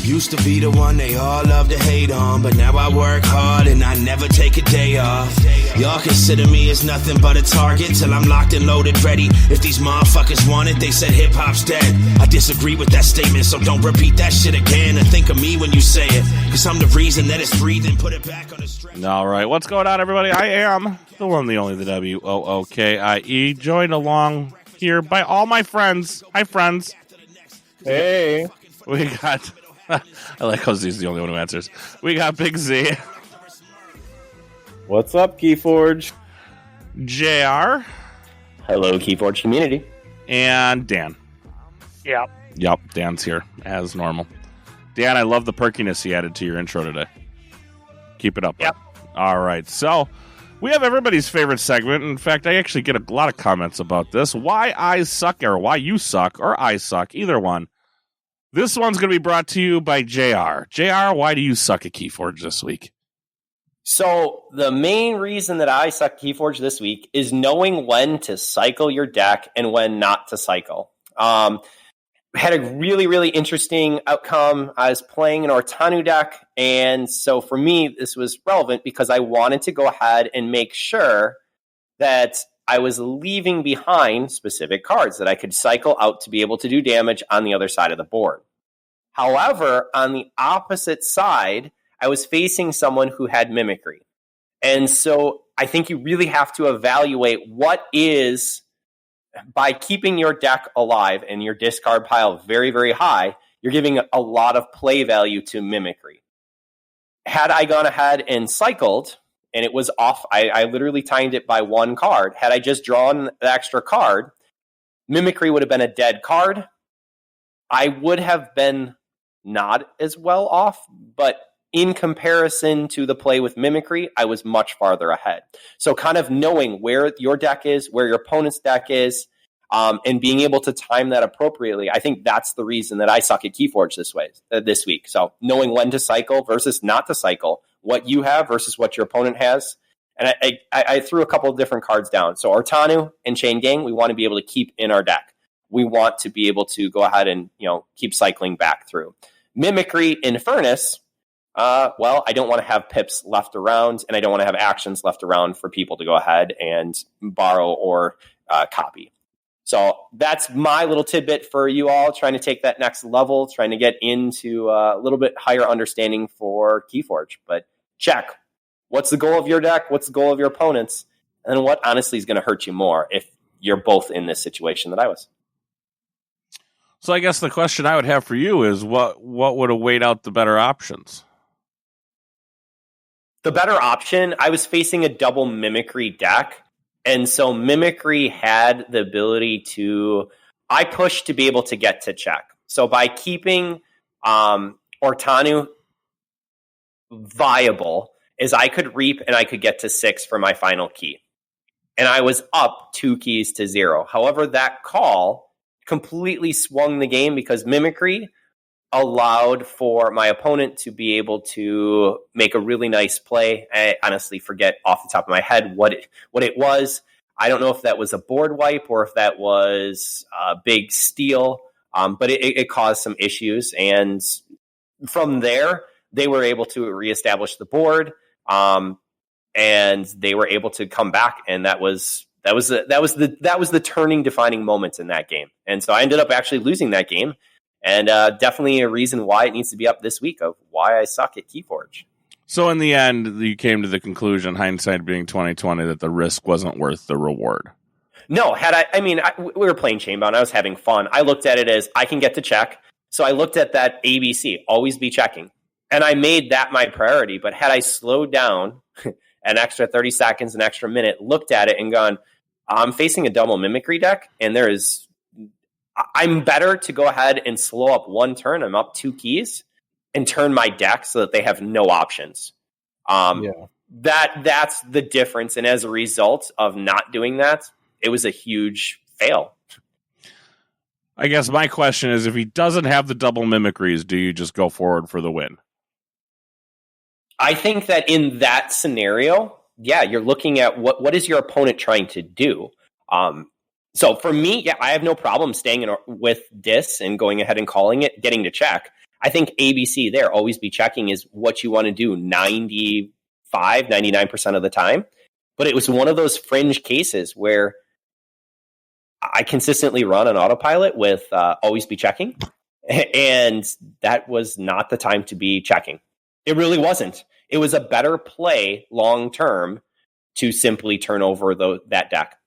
Used to be the one they all love to hate on, but now I work hard and I never take a day off. Y'all consider me as nothing but a target till I'm locked and loaded ready. If these motherfuckers want it, they said hip-hop's dead. I disagree with that statement, so don't repeat that shit again. And think of me when you say it, cause I'm the reason that it's breathing. Put it back on the stretch. All right, what's going on, everybody? I am the one, the only, the WOOKIE, joined along here by all my friends. Hi, friends. Hey. We got... I like how Z's the only one who answers. We got Big Z. What's up, Keyforge? JR. Hello, Keyforge community. And Dan. Yep. Yep, Dan's here, as normal. Dan, I love the perkiness he added to your intro today. Keep it up. Yep. All right, so we have everybody's favorite segment. In fact, I actually get a lot of comments about this. Why I suck, or why you suck, or I suck, either one. This one's going to be brought to you by JR. JR, why do you suck at Keyforge this week? So the main reason that I suck Keyforge this week is knowing when to cycle your deck and when not to cycle. Had a really, really interesting outcome. I was playing an Archon deck, and so for me, this was relevant because I wanted to go ahead and make sure that I was leaving behind specific cards that I could cycle out to be able to do damage on the other side of the board. However, on the opposite side, I was facing someone who had mimicry. And so I think you really have to evaluate what is, by keeping your deck alive and your discard pile very, very high, you're giving a lot of play value to mimicry. Had I gone ahead and cycled, and it was off, I literally timed it by one card. Had I just drawn the extra card, mimicry would have been a dead card. I would have been not as well off, but in comparison to the play with mimicry, I was much farther ahead. So kind of knowing where your deck is, where your opponent's deck is, and being able to time that appropriately, I think that's the reason that I suck at Keyforge this week. So knowing when to cycle versus not to cycle, what you have versus what your opponent has. And I threw a couple of different cards down. So Artanu and Chain Gang, we want to be able to keep in our deck. We want to be able to go ahead and keep cycling back through. Mimicry and Furnace, well, I don't want to have pips left around, and I don't want to have actions left around for people to go ahead and borrow or copy. So that's my little tidbit for you all, trying to take that next level, trying to get into a little bit higher understanding for Keyforge. But check. What's the goal of your deck? What's the goal of your opponents? And what honestly is going to hurt you more if you're both in this situation that I was? So I guess the question I would have for you is what would have weighed out the better options? The better option, I was facing a double mimicry deck. And so mimicry had the ability to, I pushed to be able to get to check. So by keeping Artanu viable, is I could reap and I could get to 6 for my final key. And I was up 2 keys to 0. However, that call completely swung the game because mimicry allowed for my opponent to be able to make a really nice play. I honestly forget off the top of my head what it was. I don't know if that was a board wipe or if that was a big steal, but it caused some issues. And from there, they were able to reestablish the board, and they were able to come back. And that was the turning, defining moment in that game. And so I ended up actually losing that game. And definitely a reason why it needs to be up this week of why I suck at Keyforge. So in the end, you came to the conclusion, hindsight being 2020, that the risk wasn't worth the reward. No, we were playing Chainbound. I was having fun. I looked at it as I can get to check. So I looked at that ABC, always be checking. And I made that my priority. But had I slowed down an extra 30 seconds, an extra minute, looked at it and gone, I'm facing a double mimicry deck, and I'm better to go ahead and slow up one turn. I'm up 2 keys and turn my deck so that they have no options. That's the difference. And as a result of not doing that, it was a huge fail. I guess my question is, if he doesn't have the double mimicries, do you just go forward for the win? I think that in that scenario, yeah, you're looking at what is your opponent trying to do. So for me, yeah, I have no problem staying with Dis and going ahead and calling it, getting to check. I think ABC there, always be checking, is what you want to do 99% of the time. But it was one of those fringe cases where I consistently run on autopilot with always be checking. And that was not the time to be checking. It really wasn't. It was a better play long term to simply turn over that deck.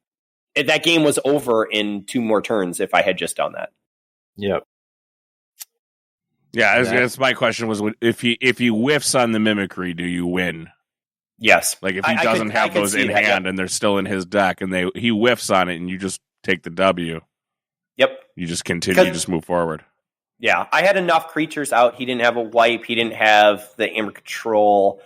That game was over in 2 more turns if I had just done that. Yep. Yeah, that's my question was, if he whiffs on the mimicry, do you win? Yes. Like if he doesn't have those in hand and they're still in his deck and he whiffs on it and you just take the W. Yep. You just continue, you just move forward. Yeah, I had enough creatures out. He didn't have a wipe. He didn't have the Amber Control.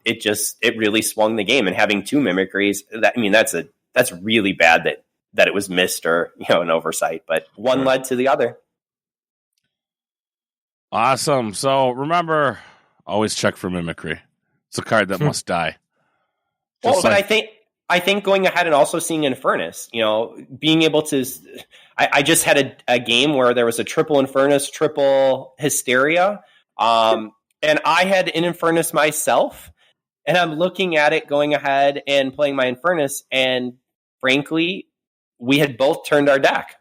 It really swung the game. And having 2 mimicries, that's really bad that it was missed or an oversight. But one led to the other. Awesome. So remember, always check for mimicry. It's a card that must die. But I think going ahead and also seeing Infernus, being able to. I just had a game where there was a triple Infernus, triple Hysteria, and I had an Infernus myself, and I'm looking at it going ahead and playing my Infernus, and frankly, we had both turned our deck,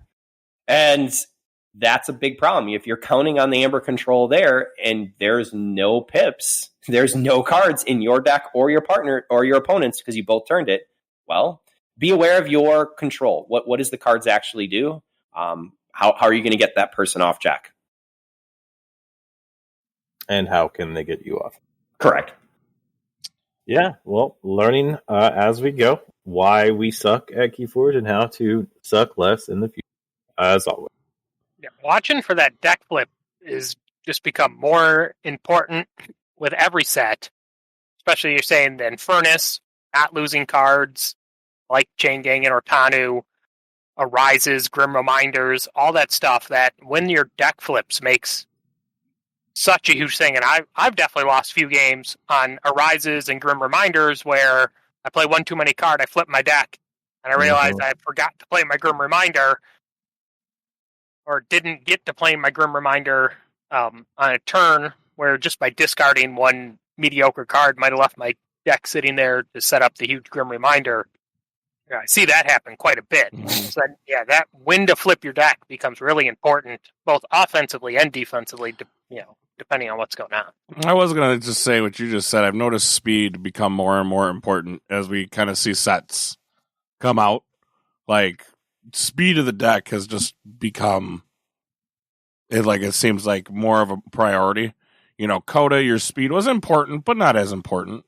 and that's a big problem. If you're counting on the Amber Control there, and there's no pips, there's no cards in your deck or your partner or your opponent's because you both turned it. Well, be aware of your control. What does the cards actually do? How are you going to get that person off jack? And how can they get you off? Correct. Yeah, well, learning as we go why we suck at Keyforge and how to suck less in the future, as always. Yeah, watching for that deck flip is just become more important with every set. Especially you're saying the Infernus, not losing cards like Chain Gang and Ortanu, Arises, Grim Reminders, all that stuff that when your deck flips makes such a huge thing. And I've definitely lost a few games on Arises and Grim Reminders where I play one too many card, I flip my deck, and I realize I forgot to play my Grim Reminder or didn't get to play my Grim Reminder on a turn where just by discarding one mediocre card might have left my deck sitting there to set up the huge Grim Reminder. Yeah, I see that happen quite a bit. So that when to flip your deck becomes really important, both offensively and defensively, depending on what's going on. I was going to just say what you just said. I've noticed speed become more and more important as we kind of see sets come out. Like, speed of the deck has just become, it seems like more of a priority. Coda, your speed was important, but not as important.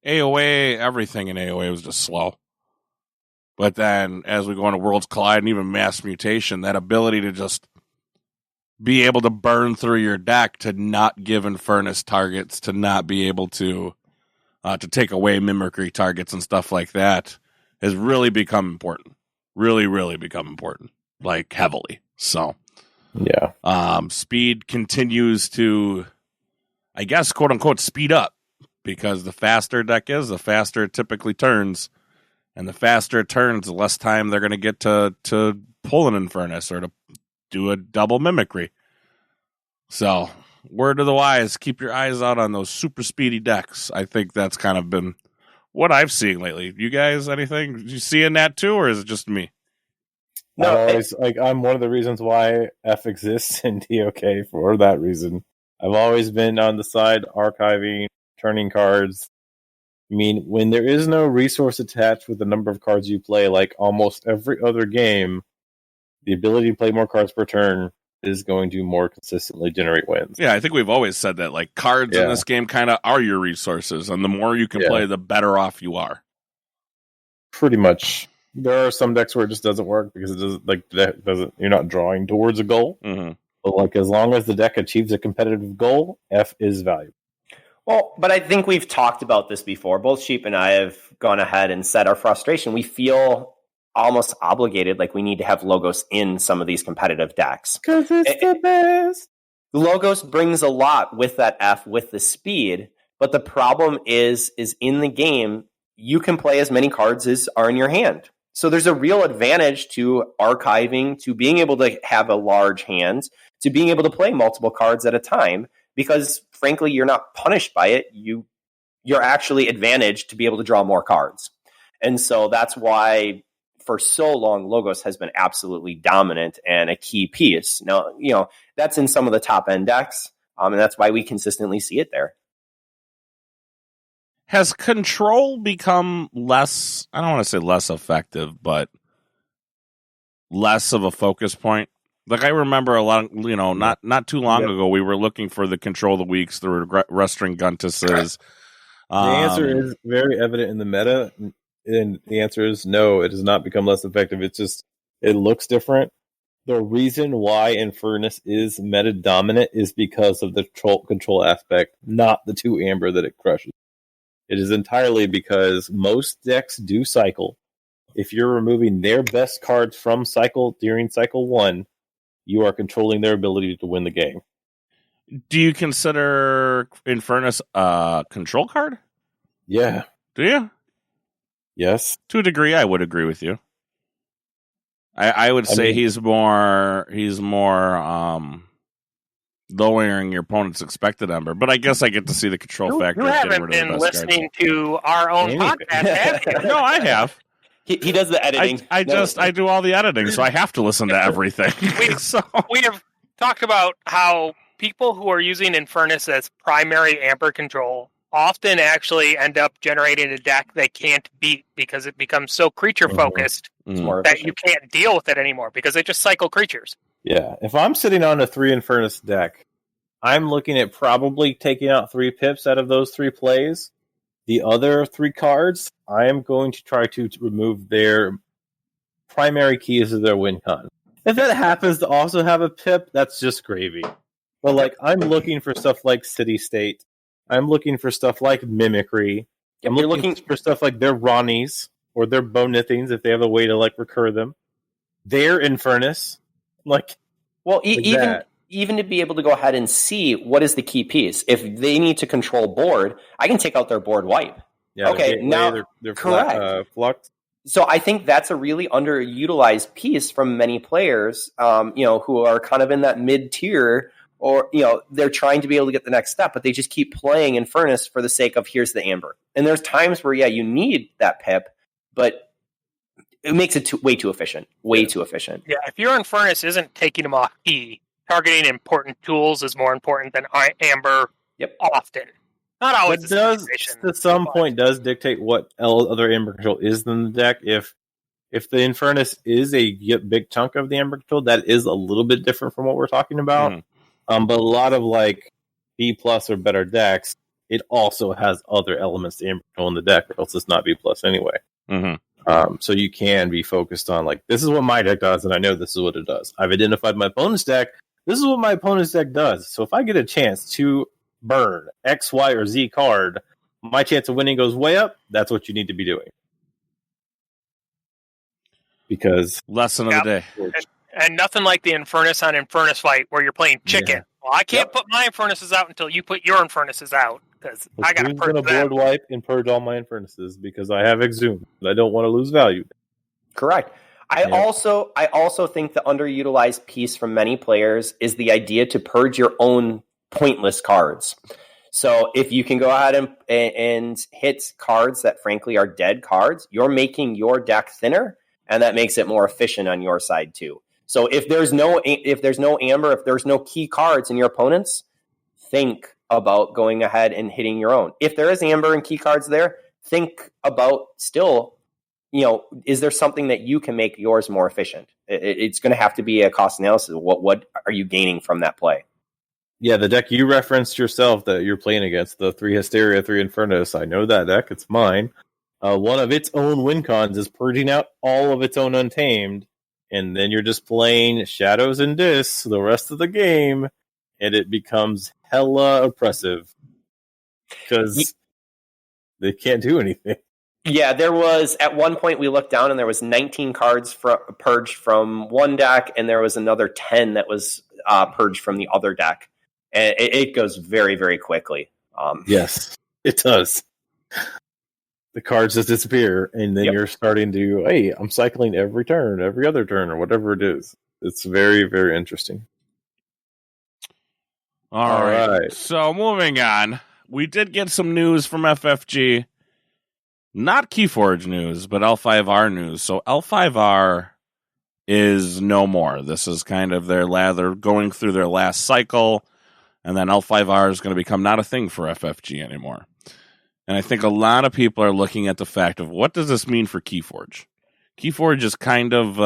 AOA, everything in AOA was just slow. But then as we go into Worlds Collide and even Mass Mutation, that ability to just be able to burn through your deck, to not give Infernus targets, to not be able to take away Mimicry targets and stuff like that has really become important. Really, really become important. Like, heavily. So, yeah. Speed continues to, I guess, quote unquote, speed up. Because the faster deck is, the faster it typically turns. And the faster it turns, the less time they're going to get to pull an Infernus or to do a double Mimicry. So, word of the wise, keep your eyes out on those super speedy decks. I think that's kind of been what I've seen lately. You guys, anything? You seeing that too, or is it just me? No, I'm one of the reasons why F exists in DOK for that reason. I've always been on the side archiving, turning cards. I mean, when there is no resource attached with the number of cards you play, like almost every other game, the ability to play more cards per turn is going to more consistently generate wins. Yeah, I think we've always said that. Like, cards in this game kind of are your resources, and the more you can play, the better off you are. Pretty much. There are some decks where it just doesn't work because it doesn't. You're not drawing towards a goal. Mm-hmm. But as long as the deck achieves a competitive goal, F is valuable. Well, but I think we've talked about this before. Both Sheep and I have gone ahead and said our frustration. We feel almost obligated, like we need to have Logos in some of these competitive decks. Because it's the best. Logos brings a lot with that F, with the speed, but the problem is in the game, you can play as many cards as are in your hand. So there's a real advantage to archiving, to being able to have a large hand, to being able to play multiple cards at a time, because frankly, you're not punished by it. You're actually advantaged to be able to draw more cards. And so that's why for so long, Logos has been absolutely dominant and a key piece. Now, that's in some of the top end decks, and that's why we consistently see it there. Has control become less, I don't want to say less effective, but less of a focus point? Like I remember a lot, not too long ago, we were looking for the control of the weeks through Restring Guntuses. The answer is very evident in the meta, and the answer is no, it has not become less effective. It's just, it looks different. The reason why Infernus is meta dominant is because of the control aspect, not the 2 Amber that it crushes. It is entirely because most decks do cycle. If you're removing their best cards from cycle during cycle 1, you are controlling their ability to win the game. Do you consider Infernus a control card? Yeah. Do you? Yes. To a degree, I would agree with you. I would say he's more lowering your opponent's expected number, but I guess I get to see the control factor. You haven't been listening to our own podcast, have you? No, I have. He does the editing. I do all the editing, so I have to listen to everything. We have talked about how people who are using Infernus as primary Amber control often actually end up generating a deck they can't beat because it becomes so creature focused that you can't deal with it anymore because they just cycle creatures. Yeah, if I'm sitting on a 3 Infernus deck, I'm looking at probably taking out 3 pips out of those 3 plays. The other 3 cards, I am going to try to remove their primary keys of their win con. If that happens to also have a pip, that's just gravy. But I'm looking for stuff like City State. I'm looking for stuff like Mimicry. I'm looking for stuff like their Ronnies or their Bonithings if they have a way to recur them. Their Infernus. Even to be able to go ahead and see what is the key piece. If they need to control board, I can take out their board wipe. Yeah, okay, now they're correct. Flux. So I think that's a really underutilized piece from many players, who are kind of in that mid tier, or they're trying to be able to get the next step, but they just keep playing Infernus for the sake of here's the Amber. And there's times where you need that pip, but it makes it way too efficient. Too efficient. Yeah, if your Infernus isn't taking them off E, targeting important tools is more important than Amber. Yep. Often. Not always. It does, to some point, does dictate what other Amber control is in the deck. If the Infernus is a big chunk of the Amber control, that is a little bit different from what we're talking about. But a lot of B+ or better decks, it also has other elements to Amber control in the deck, or else it's not B+ anyway. So you can be focused on this is what my deck does, and I know this is what it does. I've identified my opponent's deck. This is what my opponent's deck does. So if I get a chance to burn X, Y, or Z card, my chance of winning goes way up. That's what you need to be doing. Because lesson of the day. And nothing like the Infernus on Infernus fight where you're playing chicken. Yeah. Well, I can't put my Infernuses out until you put your Infernuses out. Because I got to purge them. Board wipe and purge all my Infernuses because I have Exhumed. I don't want to lose value. Correct. I also think the underutilized piece from many players is the idea to purge your own pointless cards. So if you can go ahead and hit cards that frankly are dead cards, you're making your deck thinner, and that makes it more efficient on your side too. So if there's no Amber, if there's no key cards in your opponents, think about going ahead and hitting your own. If there is Amber and key cards there, think about still, is there something that you can make yours more efficient? It's going to have to be a cost analysis. What are you gaining from that play? Yeah, the deck you referenced yourself that you're playing against, the 3 Hysteria, 3 Infernus, I know that deck. It's mine. One of its own win cons is purging out all of its own Untamed, and then you're just playing Shadows and Dis the rest of the game, and it becomes hella oppressive because they can't do anything. Yeah, there was, at one point we looked down and there was 19 cards purged from one deck, and there was another 10 that was purged from the other deck. And it goes very, very quickly. Yes, it does. The cards just disappear, and then you're starting to, hey, I'm cycling every turn, every other turn, or whatever it is. It's very, very interesting. All right. So moving on, we did get some news from FFG. Not Keyforge news, but L5R news. So L5R is no more. This is kind of they're going through their last cycle, and then L5R is going to become not a thing for FFG anymore. And I think a lot of people are looking at the fact of what does this mean for Keyforge? Keyforge is kind of,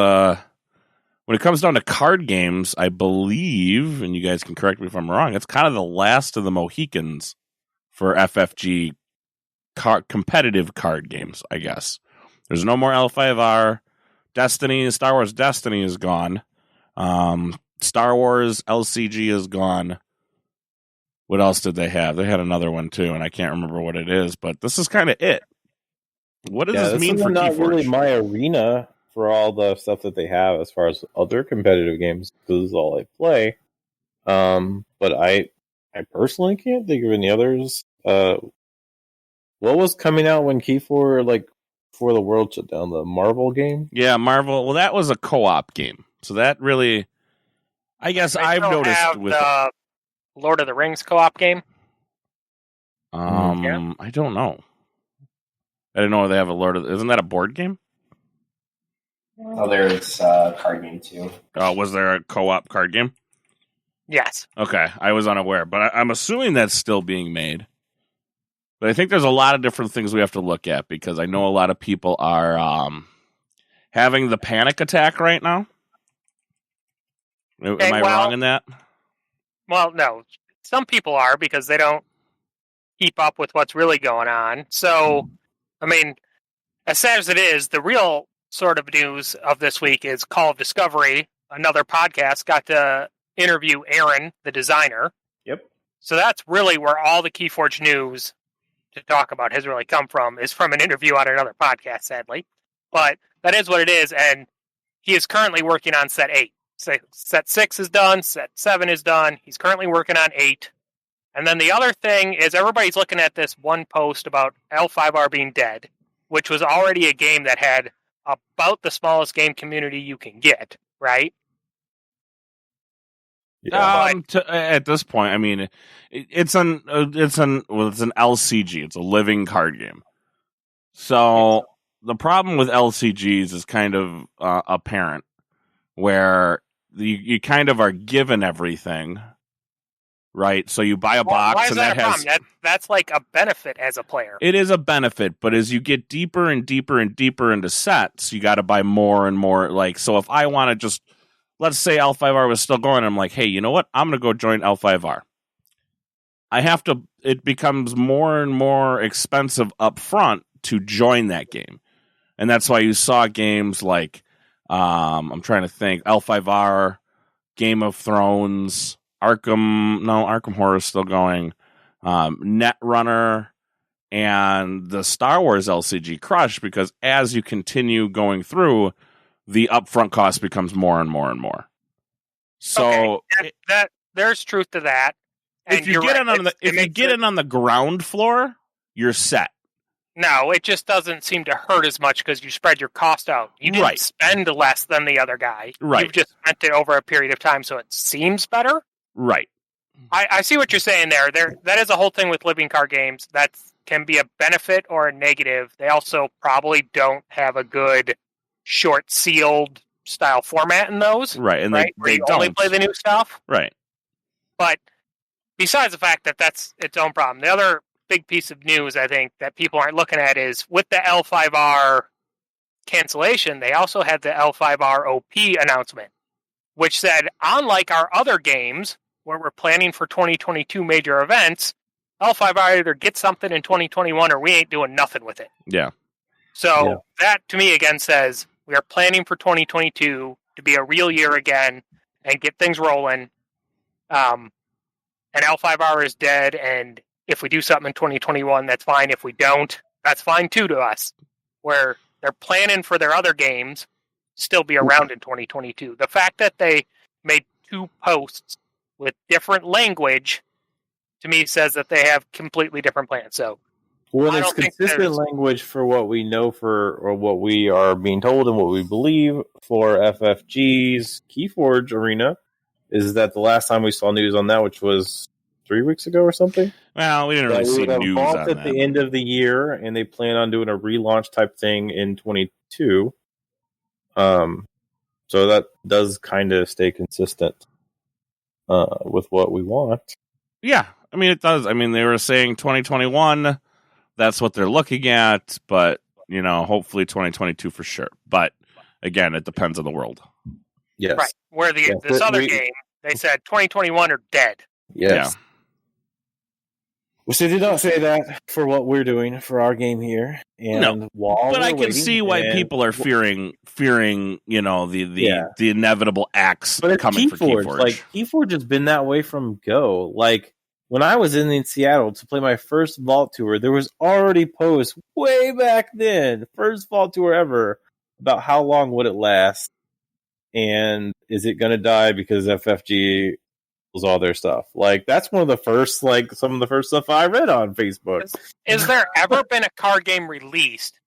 when it comes down to card games, I believe, and you guys can correct me if I'm wrong, it's kind of the last of the Mohicans for FFG competitive card games, I guess. There's no more L5R. Star Wars Destiny is gone. Star Wars LCG is gone. What else did they have? They had another one too, and I can't remember what it is, but this is kind of it. What does this mean for not Keyforge? Really my arena for all the stuff that they have as far as other competitive games, because this is all I play. But I personally can't think of any others. What was coming out when Keyforge, before the world shut down? The Marvel game? Yeah, Marvel. Well, that was a co-op game. So that really, I guess I've noticed with the Lord of the Rings co-op game. Yeah. I don't know. I didn't know they have a isn't that a board game? Oh, there's a card game too. Oh, was there a co-op card game? Yes. Okay, I was unaware, but I'm assuming that's still being made. But I think there's a lot of different things we have to look at because I know a lot of people are having the panic attack right now. Am I wrong in that? Well, no. Some people are because they don't keep up with what's really going on. So, I mean, as sad as it is, the real sort of news of this week is Call of Discovery. Another podcast got to interview Aaron, the designer. Yep. So that's really where all the Keyforge news to talk about has really come from, is from an interview on another podcast, sadly. But that is what it is, and he is currently working on set 8. Set 6 is done, set 7 is done, he's currently working on 8. And then the other thing is everybody's looking at this one post about L5R being dead, which was already a game that had about the smallest game community you can get, right? Yeah. At this point, I mean, it's an LCG. It's a living card game. So the problem with LCGs is kind of apparent, where you kind of are given everything, right? So you buy a box, why is and that that a has problem? That's like a benefit as a player. It is a benefit, but as you get deeper and deeper and deeper into sets, you got to buy more and more. So if I want to just, let's say L5R was still going, I'm like, hey, you know what? I'm going to go join L5R. It becomes more and more expensive up front to join that game. And that's why you saw games like, I'm trying to think, L5R, Game of Thrones, Arkham Horror is still going, Netrunner, and the Star Wars LCG crush, because as you continue going through, the upfront cost becomes more and more and more. So that there's truth to that. If you get it on the ground floor, you're set. No, it just doesn't seem to hurt as much because you spread your cost out. You didn't spend less than the other guy. Right. You've just spent it over a period of time, so it seems better. Right. I see what you're saying there. That is a whole thing with living card games. That can be a benefit or a negative. They also probably don't have a good short sealed style format in those. Right, and right? they you don't only play the new stuff. Right. But besides the fact that that's its own problem, the other big piece of news I think that people aren't looking at is with the L5R cancellation, they also had the L5R OP announcement, which said, unlike our other games where we're planning for 2022 major events, L5R either gets something in 2021 or we ain't doing nothing with it. Yeah. So that to me again says we are planning for 2022 to be a real year again and get things rolling. And L5R is dead, and if we do something in 2021, that's fine. If we don't, that's fine too to us. Where they're planning for their other games still be around in 2022. The fact that they made 2 posts with different language to me says that they have completely different plans. So when it's consistent language for what we know or what we are being told and what we believe for FFG's Keyforge arena, is that the last time we saw news on that, which was 3 weeks ago or something. Well, we didn't really see news on at that. the end of the year, and they plan on doing a relaunch type thing in 22. So that does kind of stay consistent with what we want. Yeah, I mean, it does. I mean, they were saying 2021, that's what they're looking at, but, hopefully 2022 for sure. But, again, it depends on the world. Yes. Right. Where this other game, they said 2021 are dead. Yes. Yeah. Well, so they did not say that for what we're doing for our game here. And No, but I can see why people are fearing, the inevitable axe coming for Keyforge. Like, Keyforge has been that way from go. Like, when I was in Seattle to play my first Vault Tour, there was already posts way back then, first Vault Tour ever, about how long would it last, and is it going to die because FFG was all their stuff. Like, that's one of the first, some of the first stuff I read on Facebook. Is there ever been a card game released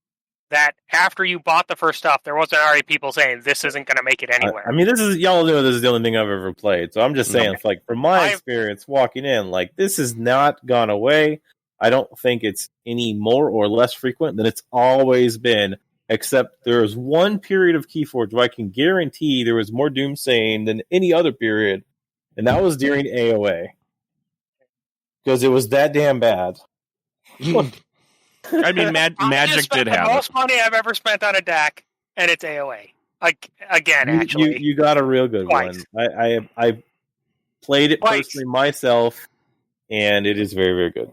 that after you bought the first stuff, there wasn't already people saying this isn't going to make it anywhere? I mean, y'all know this is the only thing I've ever played, so I'm just saying, from my experience walking in, this has not gone away. I don't think it's any more or less frequent than it's always been, except there's one period of Keyforge where I can guarantee there was more doomsaying than any other period, and that was during AOA. Because it was that damn bad. I mean, Magic did have the most money I've ever spent on a deck, and it's AOA. Actually. You got a real good Twice. one. I played it personally myself, and it is very, very good.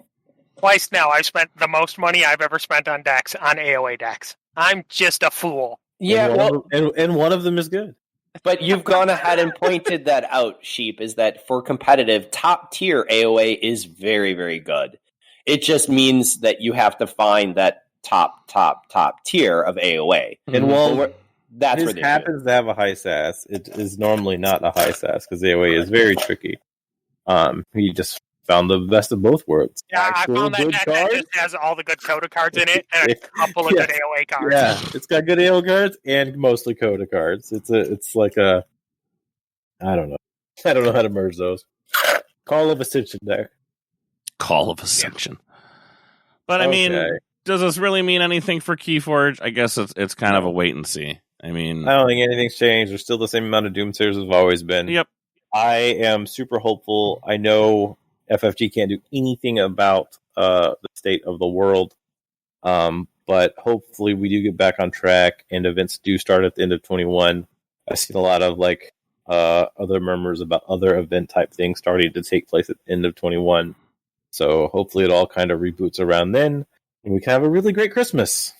Twice now, I've spent the most money I've ever spent on decks, on AOA decks. I'm just a fool. Yeah, and one of them is good. But you've gone ahead and pointed that out, Sheep, is that for competitive, top tier AOA is very, very good. It just means that you have to find that top tier of AOA. And that's where it happens to have a high SAS. It is normally not a high SAS because AOA is very tricky. He just found the best of both worlds. Yeah, I found that deck that just has all the good Coda cards in it and a couple of good AOA cards. Yeah, it's got good AOA cards and mostly Coda cards. It's like a, I don't know how to merge those. Call of Ascension deck. Call of Ascension. But I mean, does this really mean anything for Keyforge? I guess it's kind of a wait and see. I mean, I don't think anything's changed. There's still the same amount of Doomsayers as have always been. Yep. I am super hopeful. I know FFG can't do anything about the state of the world, but hopefully we do get back on track and events do start at the end of 21. I've seen a lot of other murmurs about other event type things starting to take place at the end of 21. So hopefully it all kind of reboots around then, and we can have a really great Christmas.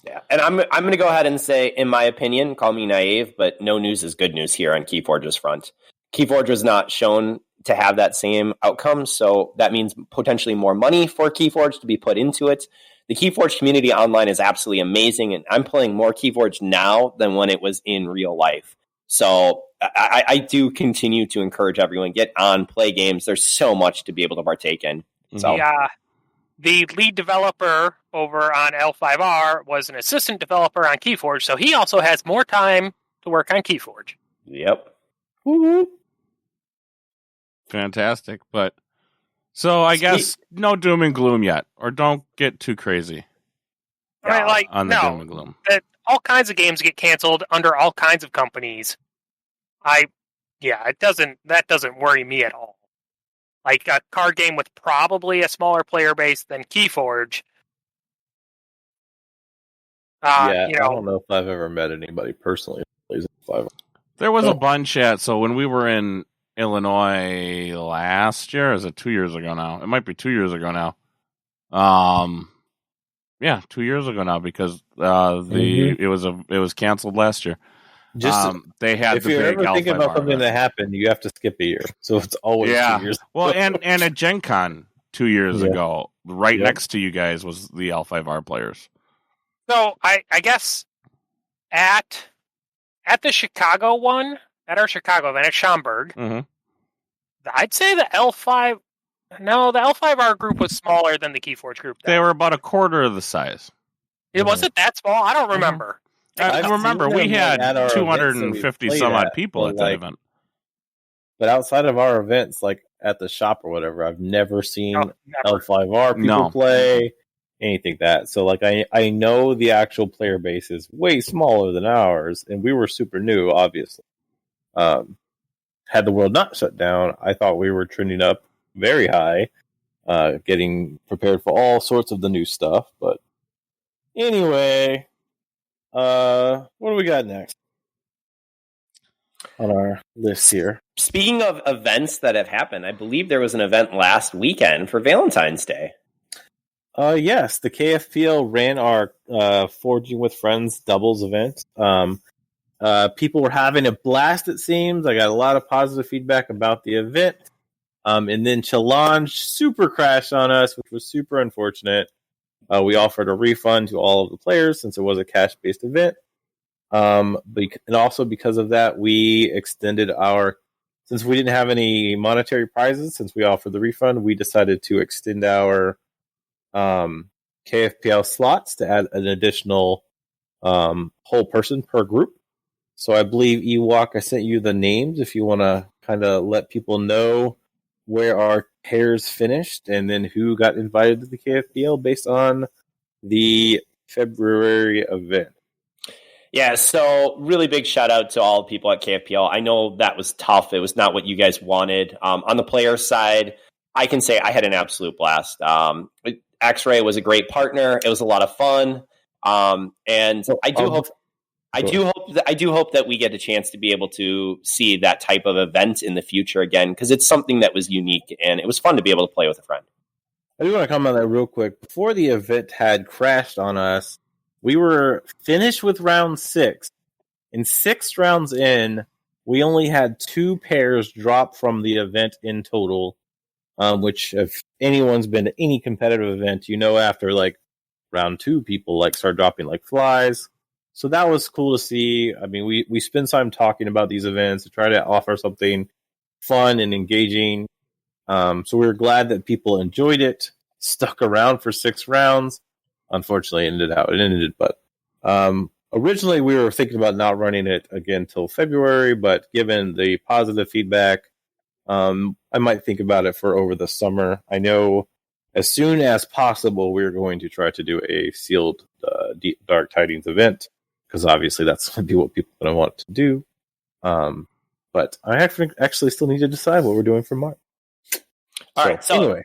Yeah, and I'm going to go ahead and say, in my opinion, call me naive, but no news is good news here on Keyforge's front. Keyforge was not shown to have that same outcome, so that means potentially more money for Keyforge to be put into it. The Keyforge community online is absolutely amazing, and I'm playing more Keyforge now than when it was in real life. So I do continue to encourage everyone, get on, play games. There's so much to be able to partake in. So the lead developer over on L5R was an assistant developer on Keyforge, so he also has more time to work on Keyforge. Yep. Woo-hoo. Fantastic. But so I guess no doom and gloom yet, or don't get too crazy. On the doom and gloom. All kinds of games get canceled under all kinds of companies. That doesn't worry me at all. Like a card game with probably a smaller player base than Keyforge. I don't know if I've ever met anybody personally who plays L5R. There was a bunch so when we were in Illinois last year, is it 2 years ago now? It might be 2 years ago now. 2 years ago now because it was canceled last year. They had if the you're big ever thinking about something event. that happened, you have to skip a year, so it's always 2 years. Well, and at Gen Con 2 years ago, next to you guys was the L5R players. So I guess at the Chicago one, at our Chicago event at Schaumburg, I'd say the L5R group was smaller than the Keyforge group. They were about a quarter of the size. It wasn't that small? I don't remember. I remember we had 250 some odd people at that event. But outside of our events, at the shop or whatever. I've never seen never. L5R people play, anything like that. So like I know the actual player base is way smaller than ours, and we were super new, obviously. Had the world not shut down, I thought we were trending up very high, getting prepared for all sorts of the new stuff. But anyway, what do we got next on our list here? Speaking of events that have happened, I believe there was an event last weekend for Valentine's Day. Yes, the KFPL ran our Forging with Friends doubles event. People were having a blast, it seems. I got a lot of positive feedback about the event. And then Challenge super crashed on us, which was super unfortunate. We offered a refund to all of the players since it was a cash-based event. And also because of that, we extended since we didn't have any monetary prizes, since we offered the refund, we decided to extend our KFPL slots to add an additional whole person per group. So I believe, Ewok, I sent you the names if you want to kind of let people know where our pairs finished and then who got invited to the KFPL based on the February event. Yeah, so really big shout out to all the people at KFPL. I know that was tough. It was not what you guys wanted. On the player side, I can say I had an absolute blast. X-Ray was a great partner. It was a lot of fun. And I do hope that we get a chance to be able to see that type of event in the future again, because it's something that was unique and it was fun to be able to play with a friend. I do want to comment on that real quick. Before the event had crashed on us, we were finished with round 6. In 6 rounds in, we only had 2 pairs drop from the event in total, which if anyone's been to any competitive event, after like round 2, people like start dropping like flies. So that was cool to see. I mean, we spend time talking about these events to try to offer something fun and engaging. So we were glad that people enjoyed it, stuck around for 6 rounds. Unfortunately, it ended how it ended. But originally, we were thinking about not running it again till February. But given the positive feedback, I might think about it for over the summer. I know as soon as possible, we're going to try to do a sealed Dark Tidings event, because obviously that's going to be what people are going to want to do. But I actually still need to decide what we're doing for March. All right. So anyway,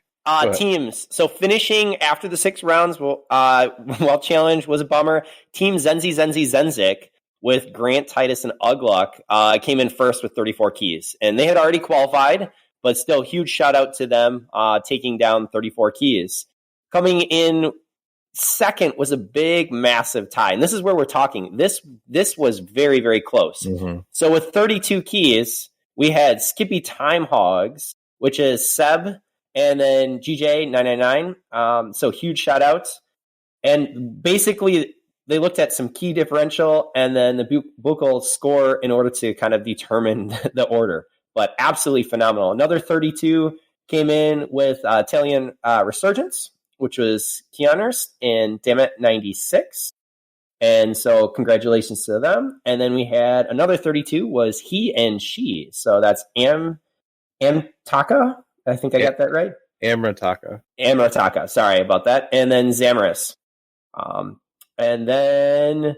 teams. So finishing after the 6 rounds, while challenge was a bummer. Team Zenzik with Grant, Titus, and Ugluck came in first with 34 keys, and they had already qualified, but still huge shout out to them taking down 34 keys. Coming in second was a big, massive tie. And this is where we're talking. This was very, very close. Mm-hmm. So with 32 keys, we had Skippy Time Hogs, which is Seb, and then GJ999. So huge shout outs. And basically, they looked at some key differential and then the buccal score in order to kind of determine the order. But absolutely phenomenal. Another 32 came in with Talion Resurgence, which was Keaners and Dammit 96. And so congratulations to them. And then we had another 32 was He and She. So that's Amtaka. I think I got that right. Amrataka. Sorry about that. And then Zamaris. And then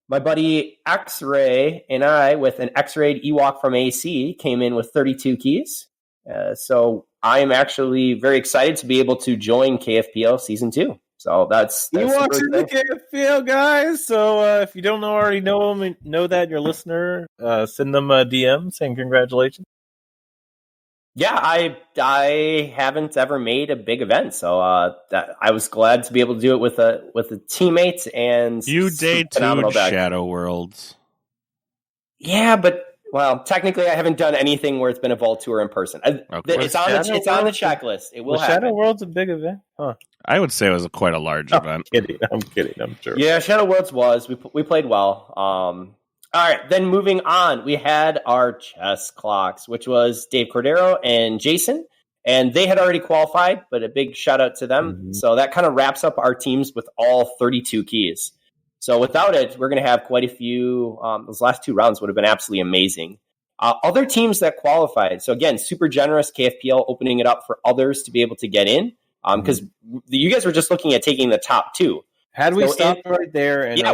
my buddy X-Ray and I, with an X-Rayed Ewok from AC, came in with 32 keys. So I am actually very excited to be able to join KFPL Season 2. So that's Ewoks in the KFPL, guys. So if you don't already know them and know that you're a listener, send them a DM saying congratulations. Yeah, I haven't ever made a big event, so I was glad to be able to do it with a teammate and you day-2 Shadow Worlds. Yeah, but technically, I haven't done anything where it's been a Vault Tour in person. It's on the checklist. It will happen. Shadow World's a big event, huh? I would say it was quite a large event. I'm kidding. I'm sure. Yeah, Shadow Worlds was. We played well. All right, then moving on, we had our chess clocks, which was Dave Cordero and Jason, and they had already qualified, but a big shout out to them. Mm-hmm. So that kind of wraps up our teams with all 32 keys. So without it, we're going to have quite a few. Those last 2 rounds would have been absolutely amazing. Other teams that qualified. So again, super generous KFPL opening it up for others to be able to get in. Because you guys were just looking at taking the top 2. Had we stopped right there and Yeah,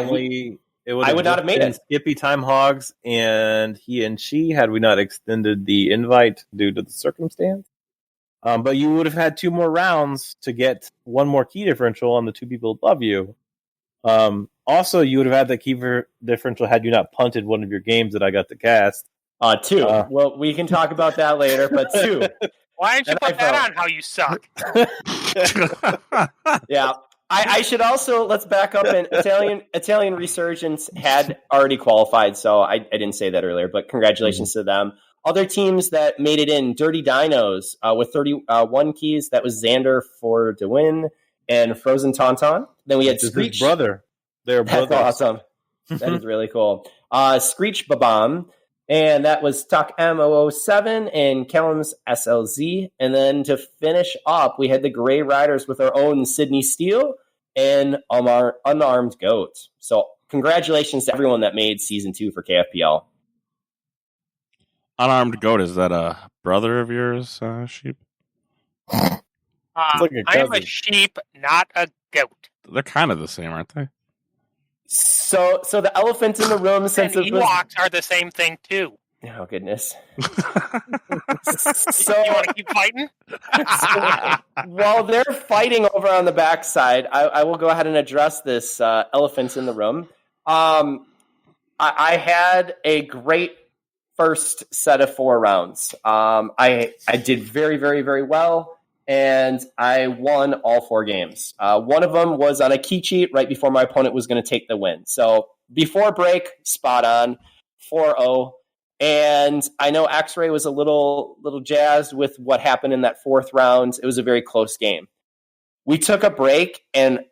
it would I would not have made it. Skippy Time Hogs and he and she, had we not extended the invite due to the circumstance. But you would have had 2 more rounds to get 1 more key differential on the 2 people above you. Also, you would have had that key differential had you not punted one of your games that I got to cast. 2. Well, we can talk about that later, but 2. Why didn't you put that on how you suck? Yeah. I should also, let's back up, and Italian Resurgence had already qualified, so I didn't say that earlier, but congratulations to them. Other teams that made it in, Dirty Dinos with 31 keys. That was Xander for Dewin and Frozen Tauntaun. Then we had Screech. His brother. They're brothers. That's awesome. That is really cool. Screech Babam. And that was Tuck M007 and Callum's SLZ. And then to finish up, we had the Grey Riders with our own Sydney Steele and Unarmed Goat. So congratulations to everyone that made Season 2 for KFPL. Unarmed Goat, is that a brother of yours, Sheep? I am a sheep, not a goat. They're kind of the same, aren't they? So the elephant in the room, since and Ewoks are the same thing too. Oh goodness! So you want to keep fighting? While they're fighting over on the backside, I will go ahead and address this elephant in the room. I had a great first set of 4 rounds. I did very, very, very well. And I won all 4 games. One of them was on a key cheat right before my opponent was going to take the win. So before break, spot on, 4-0. And I know X-Ray was a little jazzed with what happened in that 4th round. It was a very close game. We took a break, and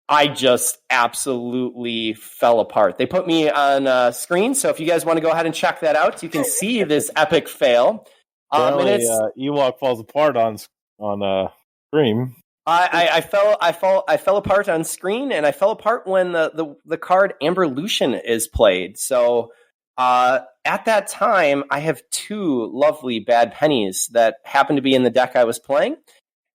I just absolutely fell apart. They put me on screen, so if you guys want to go ahead and check that out, you can see this epic fail. Ewok falls apart on stream. I fell apart on screen, and I fell apart when the card Amber Lucian is played. So at that time, I have 2 lovely bad pennies that happen to be in the deck I was playing,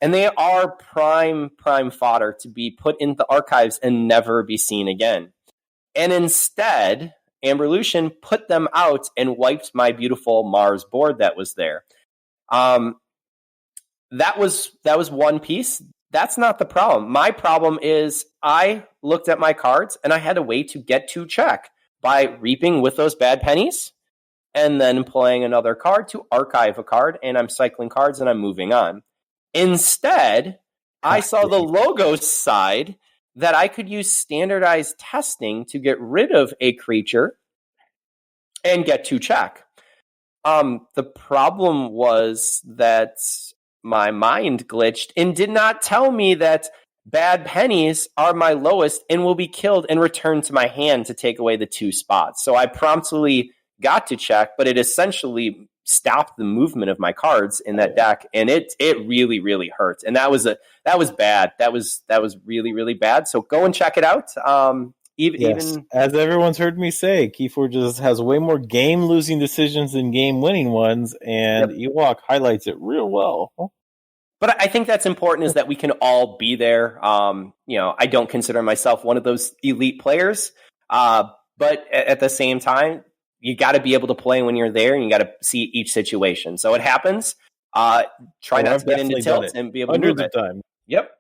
and they are prime fodder to be put into the archives and never be seen again. And instead, Amber Lucian put them out and wiped my beautiful Mars board that was there. That was one piece. That's not the problem. My problem is I looked at my cards and I had a way to get to check by reaping with those bad pennies and then playing another card to archive a card, and I'm cycling cards and I'm moving on. Instead, I saw the logos side that I could use standardized testing to get rid of a creature and get to check. The problem was that my mind glitched and did not tell me that bad pennies are my lowest and will be killed and returned to my hand to take away the 2 spots. So I promptly got to check, but it essentially stopped the movement of my cards in that deck, and it really, really hurt. And that was bad. That was really, really bad. So go and check it out. Even as everyone's heard me say, Keyforge has way more game-losing decisions than game-winning ones, and Ewok highlights it real well. But I think that's important, is that we can all be there. I don't consider myself one of those elite players, but at the same time, you got to be able to play when you're there, and you got to see each situation. So it happens. Try not to get into tilt and be able to move it. Time. Yep.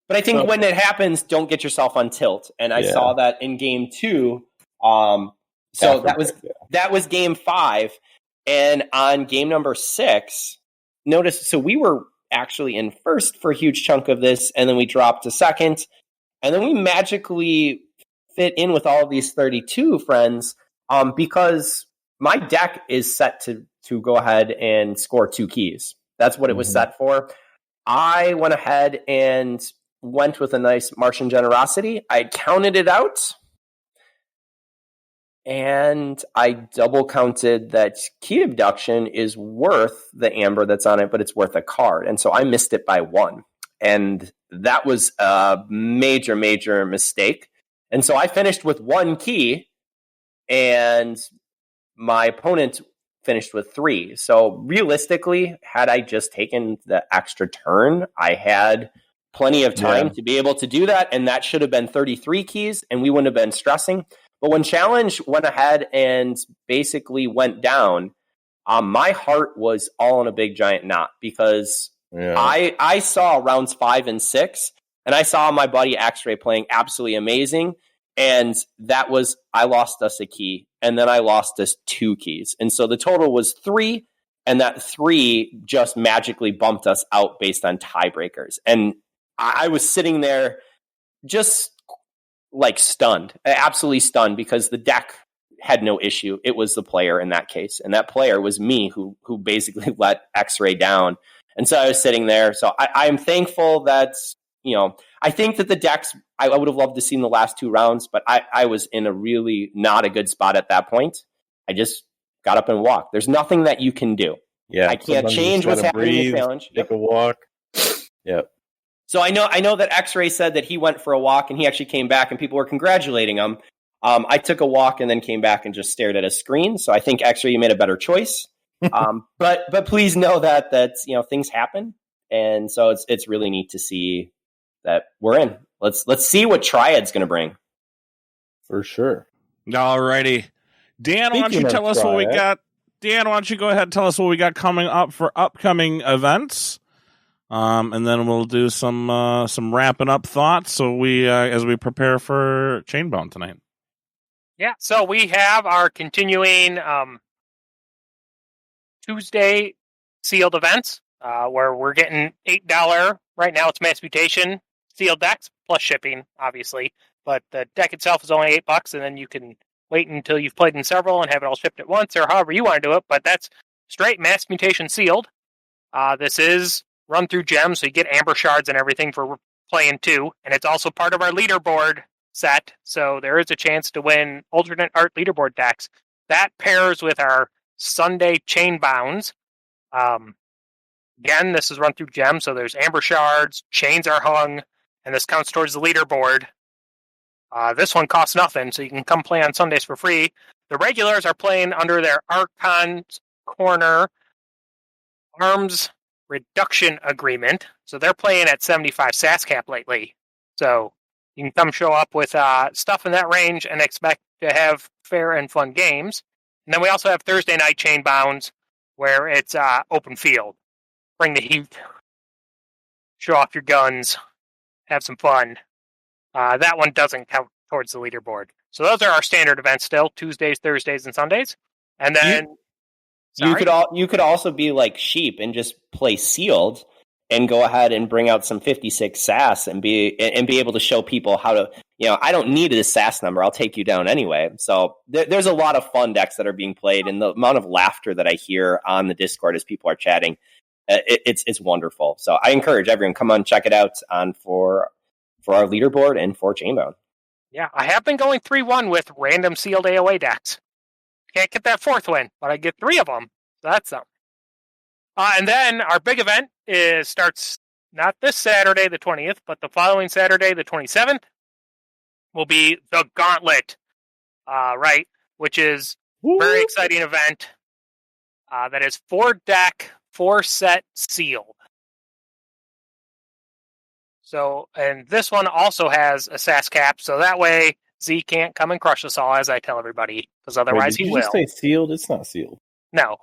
But I think when it happens, don't get yourself on tilt. And I saw that in game 2. That was game 5. And on game number 6, notice, so we were actually in first for a huge chunk of this, and then we dropped to second. And then we magically fit in with all of these 32 friends because my deck is set to go ahead and score 2 keys. That's what it was set for. I went ahead and went with a nice Martian Generosity. I counted it out, and I double counted that Key Abduction is worth the amber that's on it, but it's worth a card. And so I missed it by 1. And that was a major, major mistake. And so I finished with 1 key, and my opponent finished with 3. So realistically, had I just taken the extra turn, I had plenty of time to be able to do that, and that should have been 33 keys, and we wouldn't have been stressing. But when Challenge went ahead and basically went down, my heart was all in a big giant knot, because I saw rounds 5 and 6, and I saw my buddy X-Ray playing absolutely amazing, and that was, I lost us a key, and then I lost us 2 keys. And so the total was 3, and that 3 just magically bumped us out based on tiebreakers. And I was sitting there just like stunned, absolutely stunned, because the deck had no issue. It was the player in that case. And that player was me who basically let X-Ray down. And so I was sitting there. So I am thankful that, I think that the decks, I would have loved to see in the last 2 rounds, but I was in a really not a good spot at that point. I just got up and walked. There's nothing that you can do. Yeah, I can't change what's happening in the challenge. Take a walk. Yep. So I know that X-Ray said that he went for a walk and he actually came back and people were congratulating him. I took a walk and then came back and just stared at a screen. So I think X-Ray, you made a better choice. But please know that things happen, and so it's really neat to see that we're in. Let's see what Triad's going to bring. For sure. Alrighty, Dan, why don't you tell us what we got? Dan, why don't you go ahead and tell us what we got coming up for upcoming events? And then we'll do some wrapping up thoughts. So as we prepare for Chainbound tonight. Yeah. So we have our continuing Tuesday sealed events where we're getting $8. Right now it's Mass Mutation sealed decks plus shipping, obviously. But the deck itself is only $8, and then you can wait until you've played in several and have it all shipped at once, or however you want to do it. But that's straight Mass Mutation sealed. This is run through gems, so you get amber shards and everything for playing 2, and it's also part of our leaderboard set, so there is a chance to win alternate art leaderboard decks. That pairs with our Sunday Chainbounds. Again, this is run through gems, so there's amber shards, chains are hung, and this counts towards the leaderboard. This one costs nothing, so you can come play on Sundays for free. The regulars are playing under their Archons Corner Arms Reduction Agreement, so they're playing at 75 SAS cap lately. So you can come show up with stuff in that range and expect to have fair and fun games. And then we also have Thursday night Chainbounds, where it's open field. Bring the heat, show off your guns, have some fun. That one doesn't count towards the leaderboard. So those are our standard events still, Tuesdays, Thursdays, and Sundays. And then you could also be like Sheep and just play sealed and go ahead and bring out some 56 SAS and be able to show people how to, I don't need a SAS number. I'll take you down anyway. So there's a lot of fun decks that are being played, and the amount of laughter that I hear on the Discord as people are chatting, it's wonderful. So I encourage everyone, come on, check it out for our leaderboard and for Chainbound. Yeah, I have been going 3-1 with random sealed AOA decks. Can't get that 4th win, but I get 3 of them. So that's something. And then our big event starts not this Saturday, the 20th, but the following Saturday, the 27th, will be the Gauntlet, which is a very exciting event that is 4-deck, 4-set sealed. So, and this one also has a SAS cap, so that way Z can't come and crush us all, as I tell everybody, because otherwise he will. Did you just say sealed? It's not sealed. No.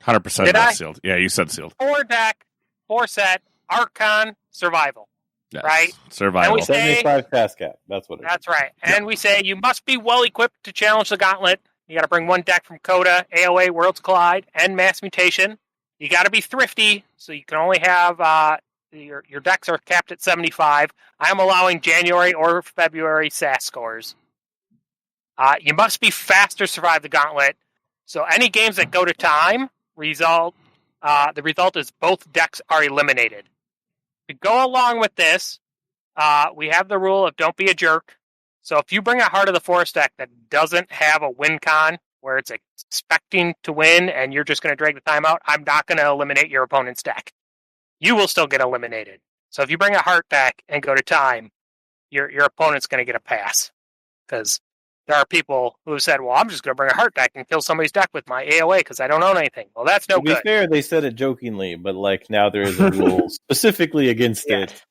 100% not sealed. Yeah, you said sealed. 4-deck, 4-set, Archon, Survival. Yes. Right? Survival. 75 SAS cap. That's what it is. That's right. And we say you must be well-equipped to challenge the Gauntlet. You got to bring 1 deck from Coda, AOA, Worlds Collide, and Mass Mutation. You got to be thrifty, so you can only have... Your decks are capped at 75. I'm allowing January or February SAS scores. You must be fast to survive the Gauntlet. So any games that go to time, the result is both decks are eliminated. To go along with this, we have the rule of don't be a jerk. So if you bring a Heart of the Forest deck that doesn't have a win con, where it's expecting to win and you're just going to drag the time out, I'm not going to eliminate your opponent's deck. You will still get eliminated. So if you bring a Heart deck and go to time, your opponent's going to get a pass. Because there are people who have said, well, I'm just going to bring a heart deck and kill somebody's deck with my AOA because I don't own anything. Well, that's no good. To be fair, they said it jokingly, but like now there is a rule specifically against it.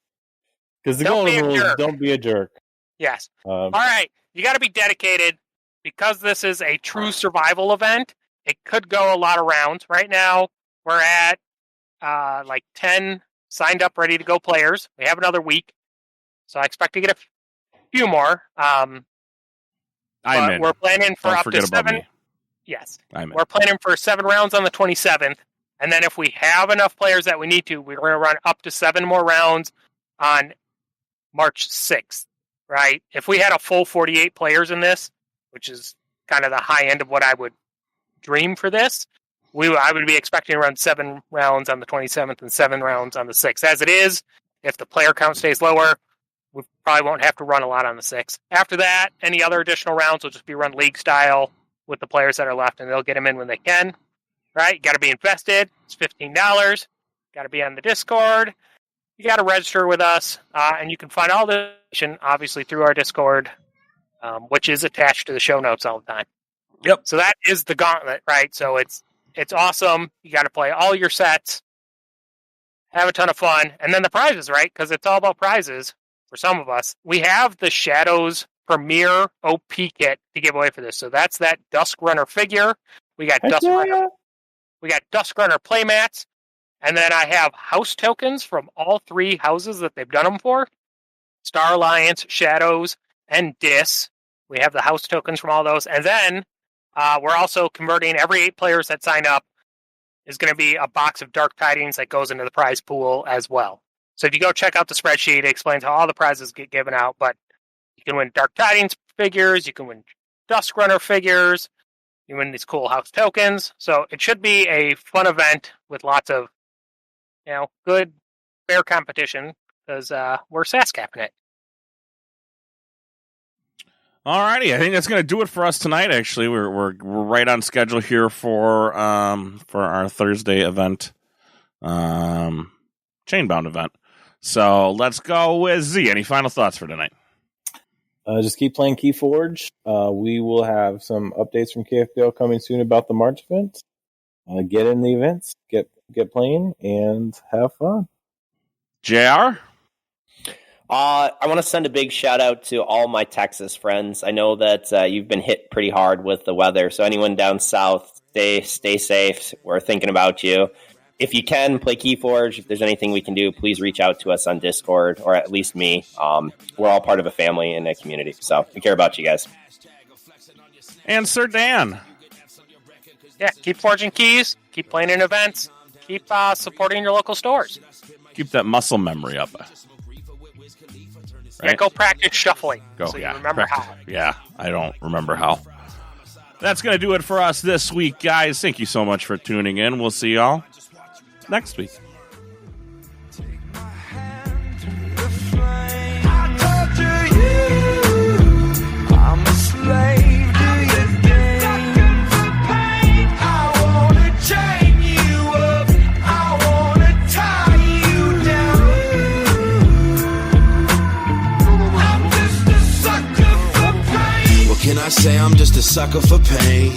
Because the golden rule is don't be a jerk. Yes. All right. You got to be dedicated because this is a true survival event. It could go a lot of rounds. Right now, we're at like 10 signed up, ready to go players. We have another week. So I expect to get a few more. I'm in. We're planning for Don't up forget to about 7. me. Yes. We're planning for 7 rounds on the 27th. And then if we have enough players that we need to, we're going to run up to 7 more rounds on March 6th, right? If we had a full 48 players in this, which is kind of the high end of what I would dream for this, I would be expecting to run 7 rounds on the 27th and 7 rounds on the 6th. As it is, if the player count stays lower, we probably won't have to run a lot on the 6th. After that, any other additional rounds will just be run league style with the players that are left, and they'll get them in when they can. Right? You got to be invested. It's $15. Got to be on the Discord. You got to register with us, and you can find all the information, obviously, through our Discord, which is attached to the show notes all the time. Yep. So that is the gauntlet, right? So it's awesome. You got to play all your sets, have a ton of fun, and then the prizes, right? Because it's all about prizes. For some of us, we have the Shadows Premier OP kit to give away for this. So that's that Dusk Runner figure. We got We got Dusk Runner playmats, and then I have house tokens from all 3 houses that they've done them for: Star Alliance, Shadows, and Dis. We have the house tokens from all those, and then we're also converting every 8 players that sign up is going to be a box of Dark Tidings that goes into the prize pool as well. So if you go check out the spreadsheet, it explains how all the prizes get given out, but you can win Dark Tidings figures, you can win Dusk Runner figures, you win these cool house tokens. So it should be a fun event with lots of, good, fair competition because we're SASCAPing it. Alrighty, I think that's going to do it for us tonight. Actually, we're right on schedule here for our Thursday event, Chainbound event. So let's go with Z. Any final thoughts for tonight? Just keep playing Keyforge. We will have some updates from KFBL coming soon about the March event. Get in the events, get playing, and have fun. JR? I want to send a big shout out to all my Texas friends. I know that you've been hit pretty hard with the weather, so anyone down south, stay safe. We're thinking about you. If you can, play Keyforge. If there's anything we can do, please reach out to us on Discord, or at least me. We're all part of a family and a community, so we care about you guys. And Sir Dan. Yeah, keep forging keys, keep playing in events, keep supporting your local stores. Keep that muscle memory up. Right? Yeah, go practice shuffling. You remember how. Yeah, I don't remember how. That's going to do it for us this week, guys. Thank you so much for tuning in. We'll see y'all next week. Can I say I'm just a sucker for pain?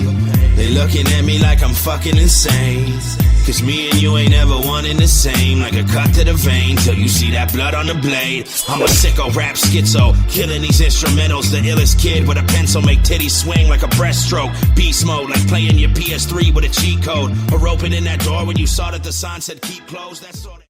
They looking at me like I'm fucking insane. Cause me and you ain't ever one and the same. Like a cut to the vein till you see that blood on the blade. I'm a sicko rap schizo, killing these instrumentals. The illest kid with a pencil make titties swing like a breaststroke. Beast mode like playing your PS3 with a cheat code. Or opening that door when you saw that the sign said keep closed. That sort of